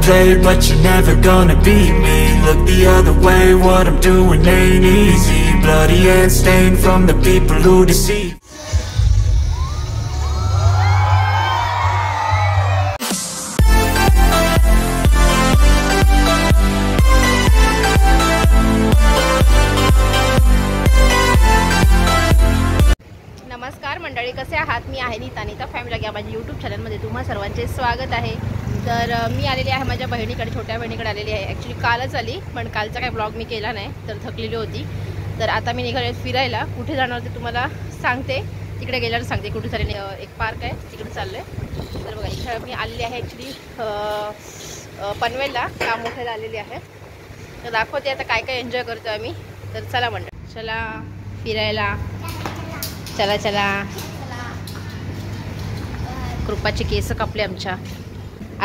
play, but you're never gonna beat me. Look the other way, what I'm doing ain't easy. Bloody hands stained from the people who deceive. नमस्कार मंडळी, कसे आहात? मी आहे Nita family या माझ्या YouTube चॅनलमध्ये तुम्हा सर्वांचे स्वागत आहे. तर मी आलेली आहे माझ्या बहिणीकडे, छोट्या बहिणीकडे आलेली आहे. ॲक्च्युली कालच आली, पण कालचा काही ब्लॉग मी केला नाही, तर थकलेली होती. तर आता मी निघाले फिरायला. कुठे जाणार ते तुम्हाला सांगते, तिकडे गेल्यावर सांगते कुठे चालले. एक पार्क आहे तिकडे चाललं आहे. तर बघा इथे मी आलेली आहे ॲक्च्युली पनवेलला, काम मोठ्याला आलेली आहे. तर दाखवते आता काय काय एन्जॉय करतो आम्ही. तर चला मंडळी, चला फिरायला, चला चला. कृपाची केस कापले आमच्या,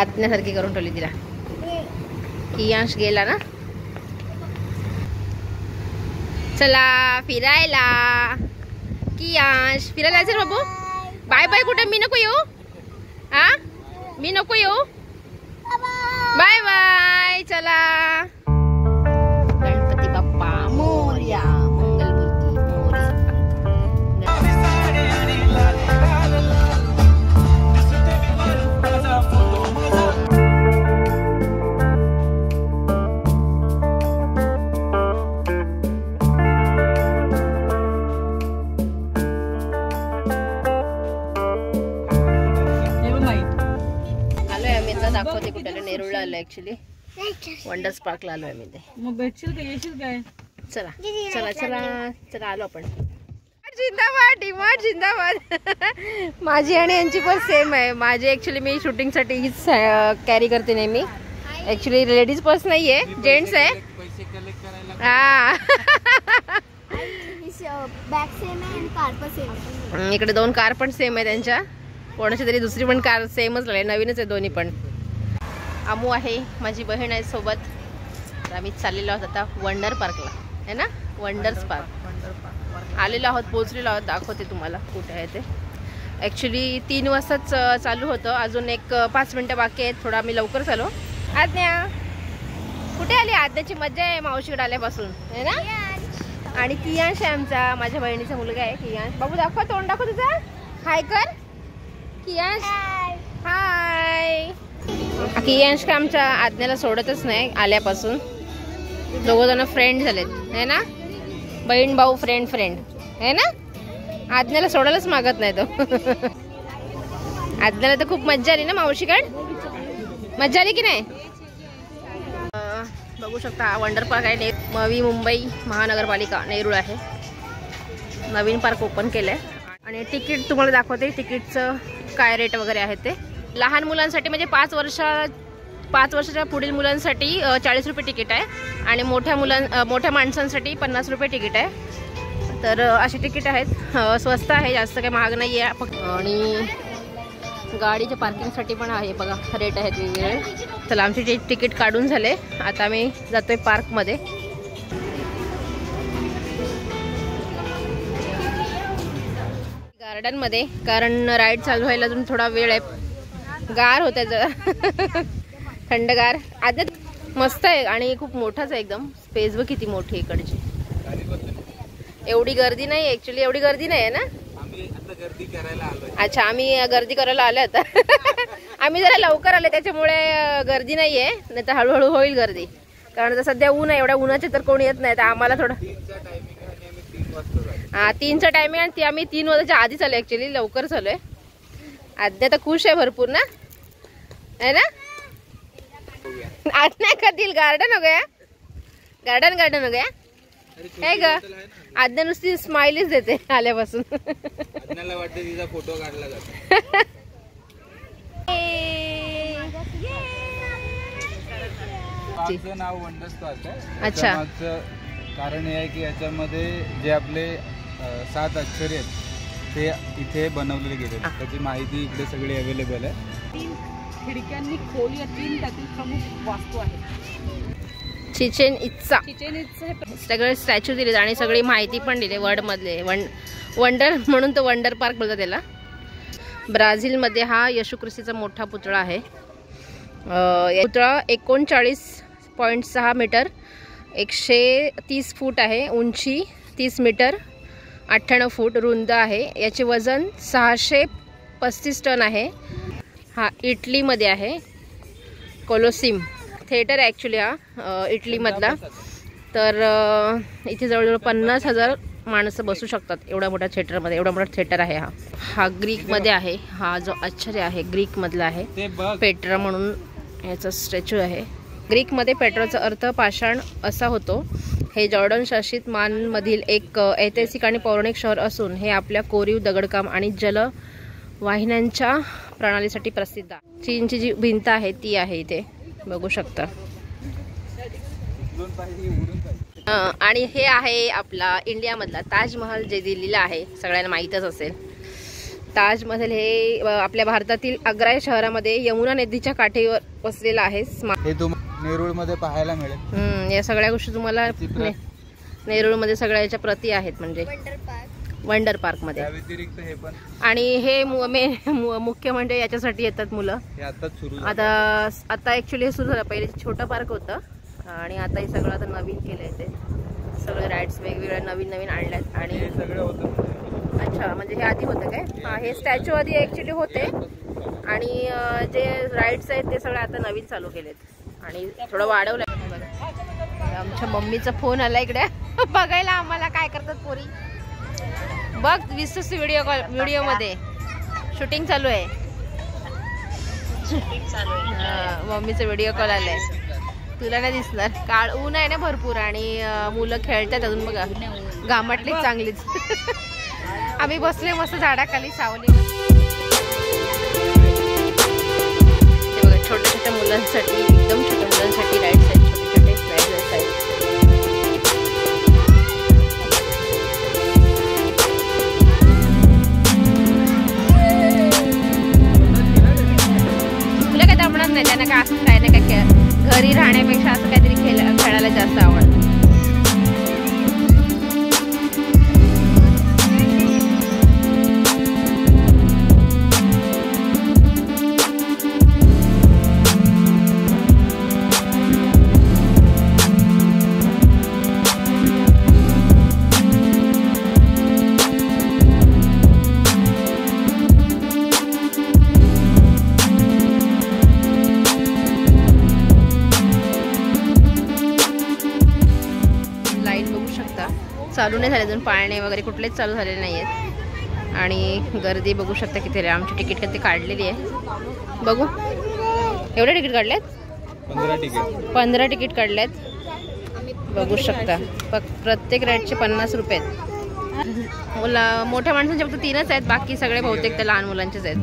आत्म्यासारखी करून ठेवली तिला. कियांश गेला ना. चला फिरायला. कियांश फिरायला जायचं बाबू. Bye bye. कुठे? मी नको येऊ. हा, मी नको येऊ. Bye bye. चला. गणपती बाप्पा मोरया. दाखवते कुठे नेरूळला आलो. ॲक्च्युली वंडर्स पार्कला आलो आहे मी. ते मग भेटशील का, येशील काय? चला चला चला चला आलो आपण. जिंदाबाद डिमार्ट जिंदाबाद. माझी आणि यांची पण सेम आहे. माझी ॲक्च्युली मी शूटिंगसाठी हीच कॅरी करते नेहमी. ॲक्च्युली लेडीज पर्स नाही आहे, जेंट्स आहे. हा इकडे दोन कार पण सेम आहे त्यांच्या. कोणाची तरी दुसरी पण कार सेमच लागली, नवीनच आहे दोन्ही पण. आमू आहे, माझी बहीण आहे सोबत. तर आम्ही चाललेलो आहोत आता वंडर पार्कला, आहे ना. वंडर्स पार्क आलेलो आहोत, पोचलेलो आहोत. दाखवते तुम्हाला कुठे आहे ते. ॲक्च्युली 3 वाजताच चालू होतं, अजून एक 5 मिनटं बाकी आहेत. थोडा आम्ही लवकर चालू. आज्ञा कुठे आली? आज्ञाची मजा आहे मावशीकडे आल्यापासून, आहे ना. आणि कियांश आहे आमचा, माझ्या बहिणीचा मुलगा आहे कियांश. बाबू दाखव, तोंड दाखव तुझा. हाय कर कियांश. हाय. कियांश का आमच्या आज्ञाला सोडतच नाही आल्यापासून. दोघं जण फ्रेंड झालेत, है ना. बहीण भाऊ फ्रेंड है ना. आज्ञाला सोडायलाच मागत नाही तो. आज्ञाला तर खूप मज्जा आली ना मावशीकडे. मज्जा आली की नाही? बघू शकता वंडर पार्क आहे. नवी मुंबई महानगरपालिका नेरूळ आहे. नवीन पार्क ओपन केलं आहे. आणि तिकीट तुम्हाला दाखवते, तिकीटचं काय रेट वगैरे आहे ते. लहान मुलांसाठी म्हणजे 5 वर्षाच्या पुढील मुलांसाठी 40 रुपये तिकीट आहे. आणि मोठ्या माणसांसाठी 50 रुपये तिकीट आहे. तर अशी तिकीट आहेत. स्वस्त आहे, जास्त काही महाग नाही आहे. आणि गाडीच्या पार्किंगसाठी पण आहे बघा, रेट आहेत वेगवेगळे. चला आमची तिकीट काढून झाले. आता आम्ही जातोय पार्कमध्ये. गार्डनमध्ये, कारण राईड चालू व्हायला अजून थोडा वेळ आहे. गार होत आहे जरा, थंडगार. आता मस्त आहे आणि खूप मोठाच आहे एकदम. स्पेस बघ किती मोठी आहे इकडची. एवढी गर्दी नाही ॲक्च्युली, एवढी गर्दी नाही आहे ना. अच्छा, आम्ही गर्दी करायला आलो आता. आम्ही जरा लवकर आले त्याच्यामुळे गर्दी नाही आहे, नाही तर हळूहळू होईल गर्दी. कारण सध्या ऊन आहे, एवढ्या उन्हाचे तर कोणी येत नाही. तर आम्हाला थोडं 3चा टायमिंग आणि आम्ही 3 वाजायच्या आधीच आलो. ॲक्च्युली लवकर चालू आहे. आज्ञा तर खुश आहे भरपूर ना, है ना. आज्ञा कधी गार्डन हो गया, गार्डन हो गया. काय ग, आज्ञा नुसती स्माइलीच देते आल्यापासून. फोटो काढला जातो. नाव वंडर्स पार्क आहे. अच्छा, कारण हे आहे की याच्यामध्ये जे आपले 7 अक्षरे आहेत ते इथे बनवलेले गेले. त्याची माहिती इकडे सगळी अवेलेबल आहे. 3 खिडक्यांनी खोली 3 त्यातील प्रमुख वास्तू आहे. चिचेन इत्सा सगळे स्टॅच्यू दिले आणि सगळी माहिती पण दिली वर्ड मधले. वंडर म्हणून तो वंडर पार्क बोलतात त्याला. ब्राझील मध्ये हा येशू ख्रिस्तीचा मोठा पुतळा आहे. पुतळा 39.6 मीटर 130 फूट आहे, उंची 30 मीटर 98 फूट, रुंद आहे. याचे वजन 635 टन आहे. हा इटलीमध्ये आहे. कोलोसिम थिएटर ॲक्च्युली हा इटलीमधला. तर इथे जवळजवळ 50,000 माणसं बसू शकतात एवढा मोठा थिएटरमध्ये. एवढा मोठा थिएटर आहे हा. हा ग्रीकमध्ये आहे. हा जो आश्चर्य आहे ग्रीकमधला आहे. पेट्रा म्हणून याचा स्टॅच्यू आहे. ग्रीकमध्ये पेट्राचा अर्थ पाषाण असा होतो. हे जॉर्डन शासित मानमधील एक ऐतिहासिक आणि पौराणिक शहर असून हे आपल्या कोरीव दगडकाम आणि जलवाहिन्यांच्या प्रणालीसाठी प्रसिद्ध आहे. चीनची जी भिंत आहे ती आहे इथे बघू शकता. आणि हे आहे आपला इंडियामधला ताजमहल, जे दिल्लीला आहे, सगळ्यांना माहीतच असेल. ताजमहल हे आपल्या भारतातील आग्रा शहरामध्ये यमुना नदीच्या काठीवर वसलेला आहे. हे तुम्हाला नेरूळमध्ये पाहायला मिळेल. या सगळ्या गोष्टी तुम्हाला नेरूळमध्ये सगळ्याच्या प्रती आहेत, म्हणजे वंडर पार्क मध्ये. व्यतिरिक्त हे पण. आणि हे मुख्य म्हणजे याच्यासाठी येतात मुलं. आता ऍक्च्युली सुरू झालं. पहिले छोटं पार्क होतं आणि आता हे सगळं आता नवीन केलंय. ते सगळे राईड्स वेगवेगळ्या नवीन नवीन आणल्यात. आणि हे सगळं होतं. अच्छा, म्हणजे हे आधी होतं काय? हा, हे स्टॅच्यू आधी ऍक्च्युली होते आणि जे राईड्स आहेत ते सगळे आता नवीन चालू केलेत आणि थोडं वाढवलंय. बघा, आमच्या मम्मीचा फोन आला इकडे बघायला आम्हाला काय करतात पोरी. बघ दिसतोस व्हिडिओ मध्ये शूटिंग चालू आहे. मम्मीचा व्हिडिओ कॉल आलाय. तुला नाही दिसणार, काळ ऊन आहे ना भरपूर आणि मुलं खेळतात अजून. बघा गामाटली चांगलीच. आम्ही बसले मस्त झाडाखाली सावली. बघा छोट्या छोट्या मुलांसाठी, एकदम छोट्या मुलांसाठी राईड्स आहेत. छोटे छोटे राईड्स आहेत. तुला काय जमणार नाही, त्यांना काय असं काय ना काय घरी राहण्यापेक्षा असं काहीतरी खेळायला जास्त आवडतं. चालू नाही झाले अजून, पाळणे वगैरे कुठलेच चालू झालेले नाही आहेत. आणि गर्दी बघू शकता किती रे. आमची तिकीट कधी काढलेली आहे बघू. एवढे तिकीट काढलेत? 15 तिकीट काढलेत बघू शकता. प्रत्येक राईडचे 50 रुपये आहेत. मोठ्या माणसांचे फक्त 3च आहेत, बाकी सगळे बहुतेक त्या लहान मुलांचेच आहेत.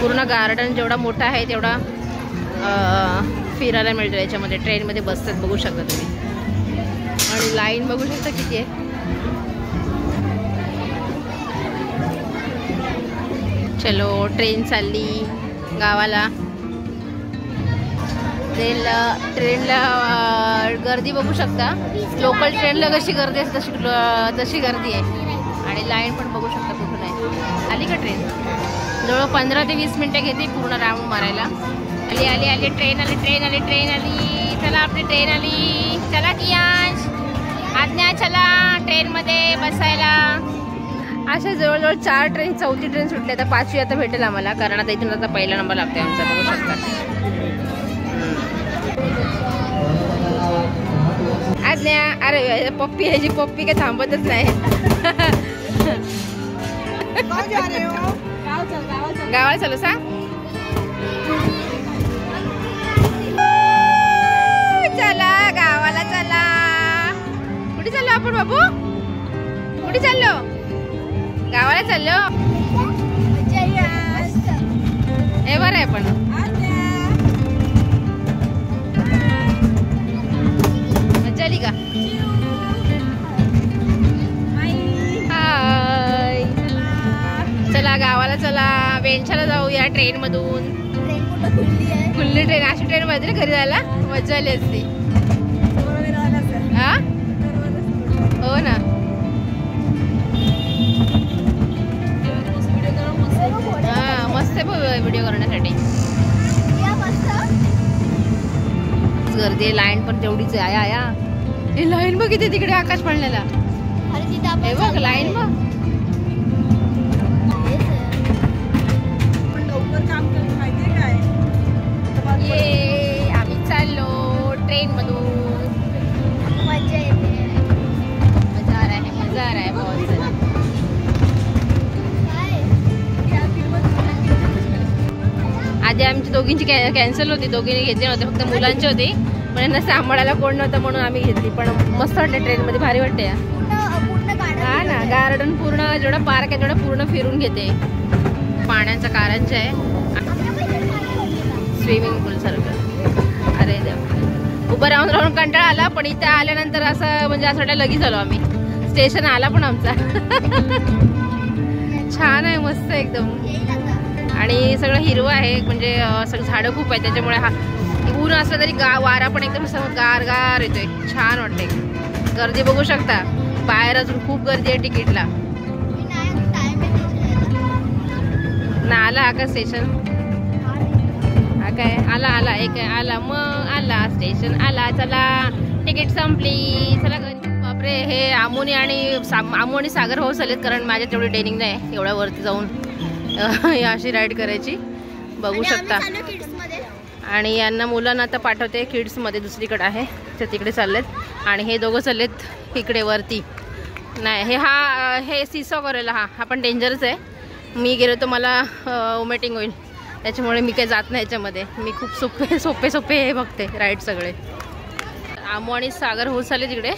पूर्ण गार्डन जेवढा मोठा आहे तेवढा फिरायला मिळतं याच्यामध्ये. ट्रेनमध्ये बसतात बघू शकता तुम्ही. आणि लाईन बघू शकता किती आहे. चलो ट्रेन चालली गावाला. ट्रेनला गर्दी बघू शकता. लोकल ट्रेनला कशी गर्दी असते तशी गर्दी आहे. आणि लाईन पण बघू शकता कुठून आहे. आली का ट्रेन? जवळ 15 ते 20 मिनटं घेते पूर्ण राऊंड मारायला. आली आली आली ट्रेन आली, ट्रेन आली, ट्रेन आली. चला आपली ट्रेन आली. चला कियांश, आज्ञा चला ट्रेनमध्ये बसायला. अशा जवळजवळ 4 ट्रेन, 4थी ट्रेन सुटली. आता 5वी आता भेटेल आम्हाला, कारण आता इथून आता पहिला नंबर लागतोय आमचा बघू शकता. आज्ञा, अरे पप्पी ह्याची पप्पी काय थांबतच नाही. गावाला चालू सांग. चला गावाला चला. कुठे चाललो आपण बाबू? कुठे चाललो? गावाला चाललो. हे बरं आहे पण. मजा आली का? हाय, चला गावाला चला. वेंछाला जाऊया ट्रेन मधून. खुल्ली ट्रेन. अशी ट्रेन मध्ये घरी जायला मजा आली असती. हा हो ना. मस्त आहे व्हिडिओ करण्यासाठी. गर्दी आहे, लाईन पण तेवढीच आहे. आया हे लाईन बघ किती तिकडे आकाश पडलेला. हे बघ लाईन बघ. ये आम्ही चाललो ट्रेन मधून. मजा येते, मजा आ रहा है बहुत सारा. आधी आमची दोघींची कॅन्सल होती, दोघींनी घेतली नव्हते, फक्त मुलांची होती. पण यांना सांभाळायला कोण नव्हतं म्हणून आम्ही घेतली. पण मस्त वाटते ट्रेनमध्ये, भारी वाटते. हा ना, गार्डन पूर्ण जेवढा पार्क आहे तेवढा पूर्ण फिरून घेते. पाण्याचं कारंजे आहे, स्विमिंग पूल सारखं. अरे देवा, उभं राहून राहून कंटाळा आला. पण इथे आल्यानंतर असं म्हणजे असं वाटलं लगेच आलो आम्ही. स्टेशन आला पण आमचा. छान आहे, मस्त एकदम. आणि सगळं हिरवं आहे, म्हणजे सगळं झाडं खूप आहे, त्याच्यामुळे हा ऊन असलं तरी वारा पण एकदम गार येतोय. छान वाटते. गर्दी बघू शकता, बाहेर अजून खूप गर्दी आहे तिकीटला. ना आला का स्टेशन? हा काय आला एक आला, मग आला स्टेशन आला. चला तिकीट संपली, चला घरी. बापरे, हे आमू आणि सागर भाऊ चालेत, कारण माझ्या तेवढी ट्रेनिंग नाही एवढ्या वरती जाऊन अशी राईड करायची. बघू शकता. आणि यांना मुलांना आता पाठवते किड्समध्ये, दुसरीकडे आहे ते तिकडे चाललेत. आणि हे दोघं चाललेत इकडे वरती. नाही हे सीसॉ करायला. हा पण डेंजरच आहे. मी गेलो तर मला वॉमिटिंग होईल, त्याच्यामुळे मी काही जात नाही याच्यामध्ये. मी खूप सोपे हे बघते राईड सगळे. आमू आणि सागर होत चालले तिकडे.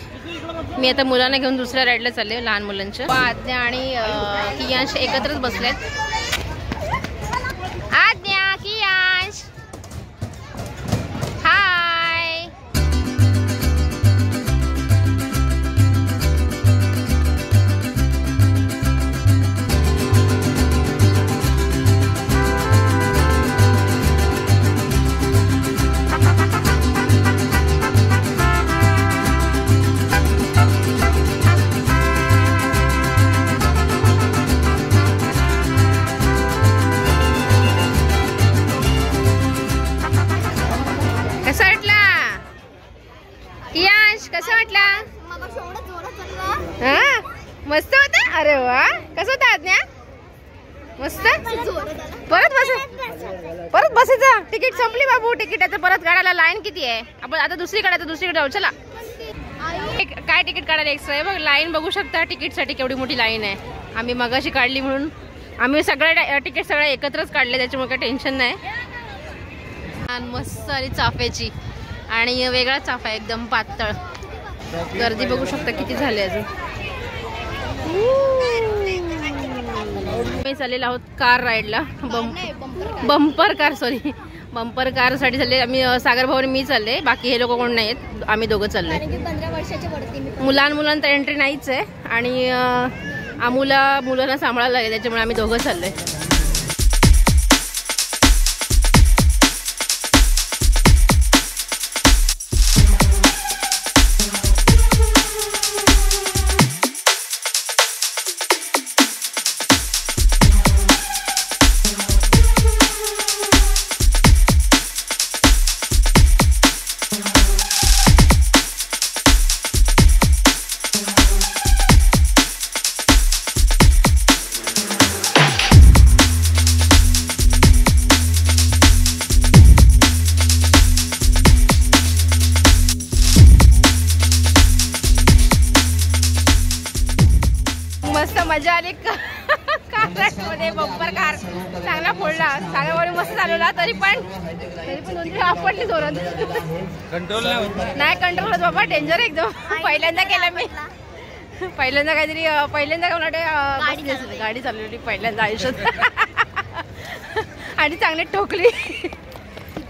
मी आता मुलांना घेऊन दुसऱ्या राईडला चालले, लहान मुलांच्या. आज्ञा आणि कियांश एकत्रच बसलेत. आज्ञा, कियांश, हाय. कसं वाटला? हा मस्त होता. अरे वा, कसं होतं आज्ञा? मस्त. परत बसायचं. तिकीट संपली बाबू, तिकीटाचं परत काढायला लाईन किती आहे. आपण आता दुसरीकडे जाऊ. चला, काय तिकीट काढायला एक्स्ट्रा आहे बघ. लाईन बघू शकता तिकीटसाठी, केवढी मोठी लाईन आहे. आम्ही मगाशी काढली म्हणून आम्ही सगळे तिकीट सगळे एकत्रच काढले, त्याच्यामुळे काही टेन्शन नाही. मस्त आणि चाफ्याची, आणि वेगळा चाफा आहे एकदम पातळ. गर्दी बघू शकता किती झाली अजून. मी चाललेलो आहोत कार राईडला. बंपर कारसाठी चालले आम्ही. सागर भाऊ आणि मी चालले, बाकी हे लोक कोण नाही आहेत. आम्ही दोघं चाललोय. 15 वर्षाच्या वरती. मुलांना एंट्री नाहीच आहे. आणि मुलांना सांभाळायला लागेल, त्याच्यामुळे आम्ही दोघं चाललोय. मजा आली. मध्ये बंपर कार चांगला फोडला. सागरवाडी मस्त चालवला, तरी पण 2-3 आपटली जोरात. कंट्रोल नाही कंट्रोल होत बाबा, डेंजर एकदम. पहिल्यांदा केला मी, पहिल्यांदा गाडी चालवली पहिल्यांदा आयुष्यात. आणि चांगली ठोकली.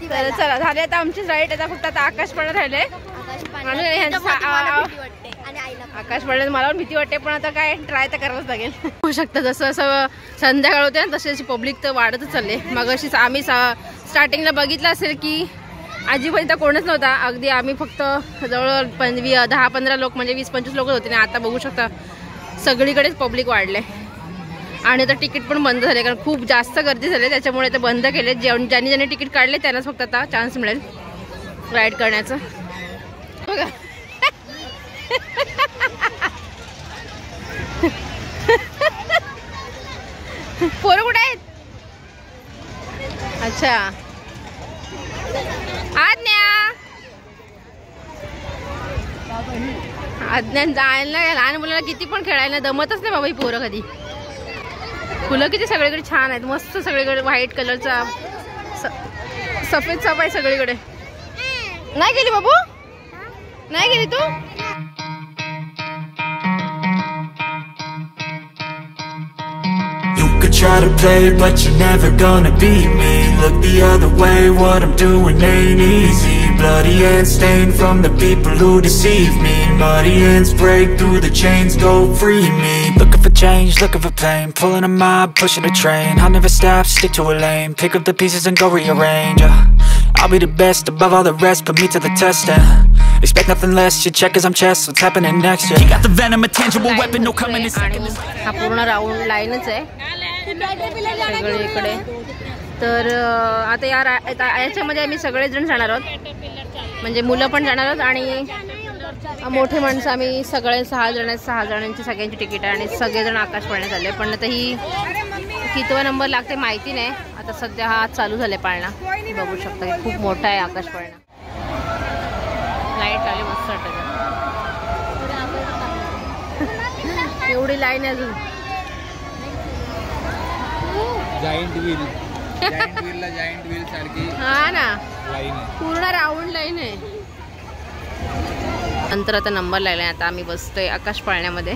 तर चला झाले आता आमची राईड. आता फक्त आता आकाश पडत राहिले. आकाश पडल्याने मला पण भीती वाटते, पण आता काय ट्राय तर करावंच लागेल. होऊ शकतं जसं असं संध्याकाळ होते ना, तशी पब्लिक तर वाढतच चालले. मग अशीच आम्ही स्टार्टिंगला बघितलं असेल की अजिबात इथं कोणच नव्हता. अगदी आम्ही फक्त जवळ 10-15 लोक, म्हणजे 20-25 लोक होते ना. आता बघू शकता सगळीकडेच पब्लिक वाढले. आणि आता तिकीट पण बंद झाले कारण खूप जास्त गर्दी झाली, त्याच्यामुळे ते बंद केले. ज्यांनी तिकीट काढले त्यांनाच फक्त आता चान्स मिळेल राईड करण्याचं. बघा पोरं कुठे आहेत? अच्छा आज्ञा जायला लहान मुलाला किती पण खेळायला दमतच नाही बाबा ही पोरं कधी. फुलं किती सगळीकडे छान आहेत, मस्त सगळीकडे व्हाईट कलरचा सफेद साप आहे सगळीकडे. नाही गेली बाबू? नाही गेली तू? Try to play, but you're never gonna beat me. Look the other way, what I'm doing ain't easy. Bloody hands stained from the people who deceive me. Muddy hands break through the chains, go free me. Looking for change, looking for pain. Pulling a mob, pushing a train. I'll never stop, stick to a lane. Pick up the pieces and go rearrange. I'll be the best above all the rest, put me to the test and expect nothing less. Your checkers, I'm chess, what's happening next? You got the venom, a tangible weapon, no coming in second. हा पूर्ण round लाईनच आहे सगळीकडे. तर आता याच्यामध्ये आम्ही सगळेजण जाणार आहोत, म्हणजे मुलं पण जाणार आहोत आणि मोठे माणसं. आम्ही सगळे 6 जण आहेत, 6 जणांची सगळ्यांची तिकीट आहे आणि सगळेजण आकाश पाळण्यात आले. पण आता ही कितवा नंबर लागते माहिती नाही. आता सध्या हा चालू झालाय पाळणा, बघू शकता की खूप मोठा आहे आकाश पाळणा. लाईट आली मस्त वाटत, एवढी लाईन आहे अजून. जायंट व्हील, जायंट व्हीलला जायंट व्हील सारखी हा ना लाईन आहे, पूर्ण राऊंड लाईन आहे. नंतर आता नंबर लागलाय. आता आम्ही बसतोय आकाश पाळण्यामध्ये,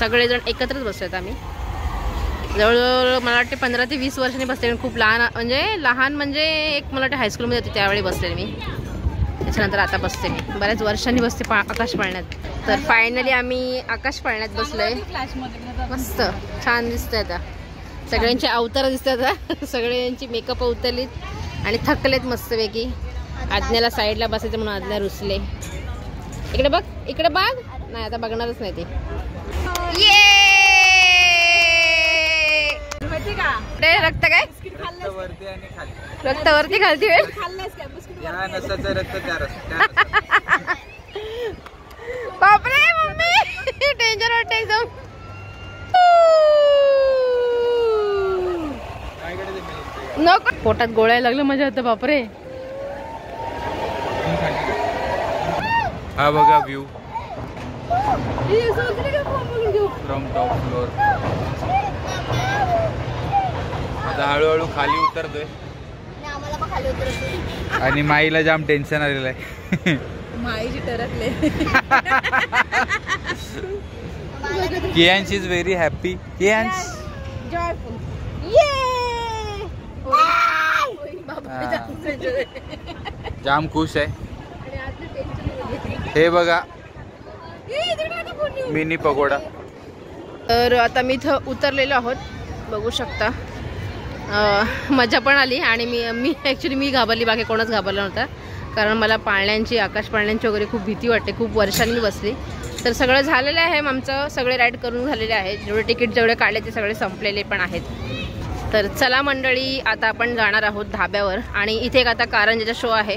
सगळेजण एकत्रच बसतोय. आम्ही जवळजवळ मला वाटते 15 ते 20 वर्षांनी बसले. खूप लहान म्हणजे एक मला वाटते हायस्कूलमध्ये होते त्यावेळी बसले मी. त्याच्यानंतर आता बसते मी, बऱ्याच वर्षांनी बसते आकाश पाळण्यात. तर फायनली आम्ही आकाश पाळण्यात बसलोय. मस्त छान दिसतंय. आता सगळ्यांची अवतार दिसतात, सगळ्यांची मेकअप उतरलीत आणि थकलेत मस्तपैकी. आज्ञाला साईडला बसायचं म्हणून आज्ञा रुसले. इकडे बघ, इकडे बघ. नाही आता बघणारच नाही ते. रक्त काय रक्त वरती खालती बापरे मम्मी डेंजर वाटते एकदम. नको, पोटात गोळ्या लागलं मजा होतं. बापरे हा बघा व्ह्यू फ्रॉम टॉप फ्लोर. आता हळूहळू खाली उतरतोय आणि माईला जाम टेन्शन आलेलं आहे. माईची टरकले. Kiyansh is very happy. Kiyansh जाम खुश आहे. हे बघा मिनी पकोडा. तर आता मी इथं उतरलेलो आहोत, बघू शकता. मजा पण आली आणि मी घाबरली, बाकी कोणच घाबरला नव्हता. कारण मला पाळण्यांची, आकाश पाळण्यांची वगैरे खूप भीती वाटते. खूप वर्षांनी बसली. तर सगळं झालेलं आहे आमचं, सगळे राईड करून झालेले आहेत. जेवढे तिकीट जेवढे काढले ते सगळे संपलेले पण आहेत. तर चला मंडळी, आता आपण जाणार आहोत धाब्यावर. आणि इथे एक आता कारंजाचा शो आहे,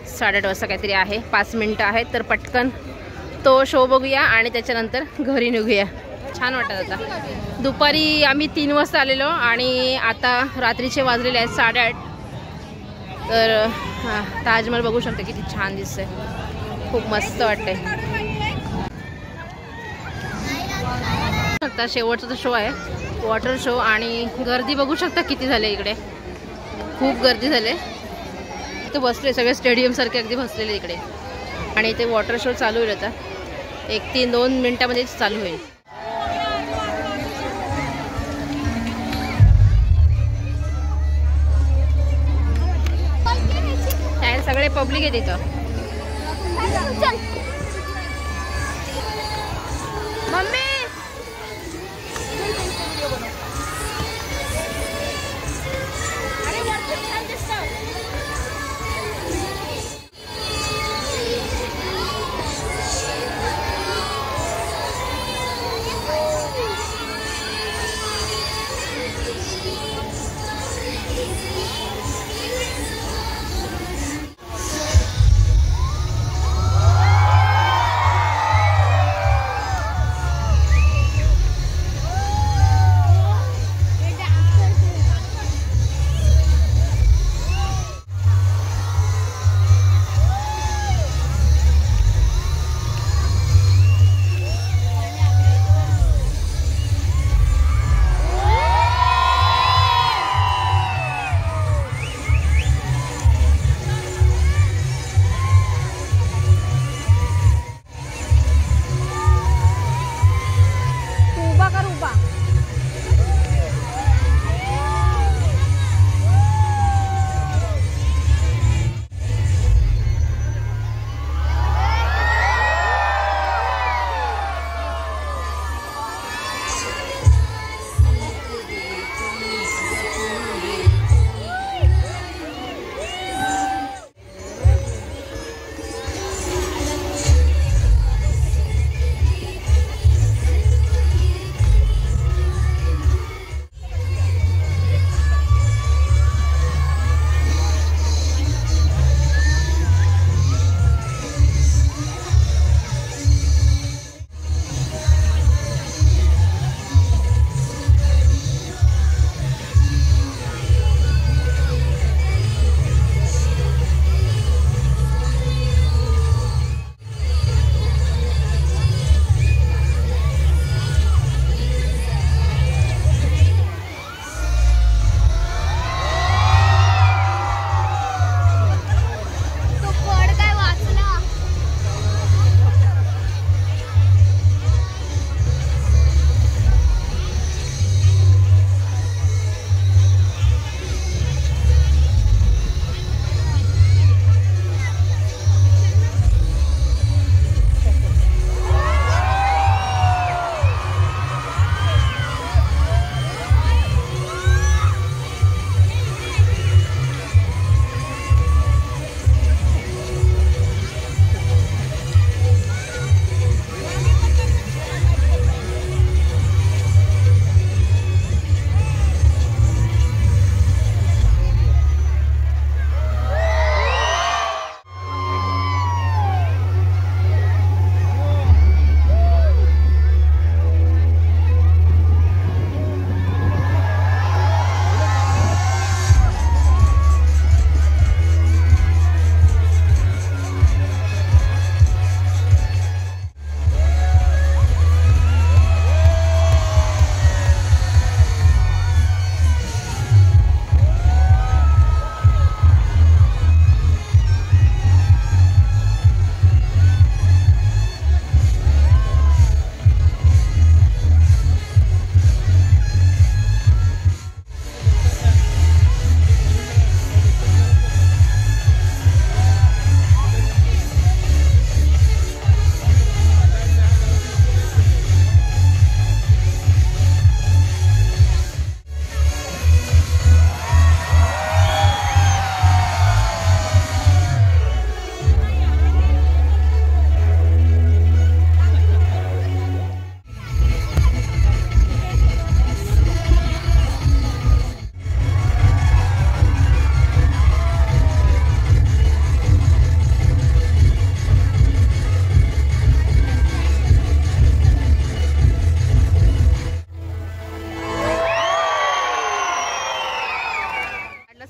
8:30 वाजता काहीतरी आहे, 5 मिनटं आहेत. तर पटकन तो शो बघूया आणि त्याच्यानंतर घरी निघूया. छान वाटत. आता दुपारी आम्ही 3 वाजता आलेलो आणि आता रात्रीचे वाजलेले आहेत 8:30. तर ताजमहल बघू शकते किती छान दिसतंय, खूप मस्त वाटतंय. आता शेवटचा तो शो आहे, वॉटर शो. आणि गर्दी बघू शकता किती झाले इकडे, खूप गर्दी झाले. इथे बसले सगळे स्टेडियम सारखे अगदी बसलेले इकडे. आणि इथे वॉटर शो चालू होईल आता 1-2 मिनिटामध्ये चालू होईल. सगळे पब्लिक आहे तिथं. मम्मी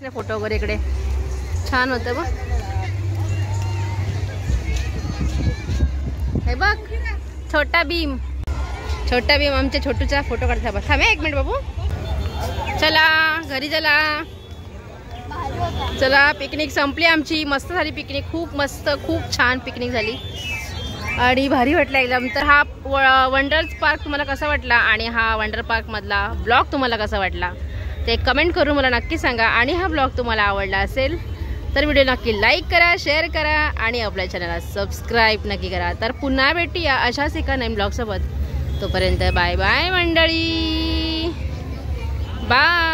ना फोटो वगैरे इकडे छान होतं बघ. हे बघ छोटा भीम आमच्या छोटूचा फोटो काढता बघ. थांब एक मिनिट बाबू. चला घरी चला पिकनिक संपली आमची. मस्त झाली पिकनिक, खूप मस्त, खूप छान पिकनिक झाली आणि भारी वाटलं एकदम. तर हा वंडर पार्क तुम्हाला कसा वाटला आणि हा वंडर पार्क मधला ब्लॉग तुम्हाला कसा वाटला ते कमेंट करून मला नक्की सांगा. आणि हा ब्लॉग तुम्हाला आवडला असेल तर व्हिडिओ नक्की लाईक करा, शेअर करा आणि आपल्या चॅनलला सबस्क्राईब नक्की करा. तर पुन्हा भेटूया अशाच एका नवीन ब्लॉगसोबत. तोपर्यंत बाय बाय मंडळी, बाय.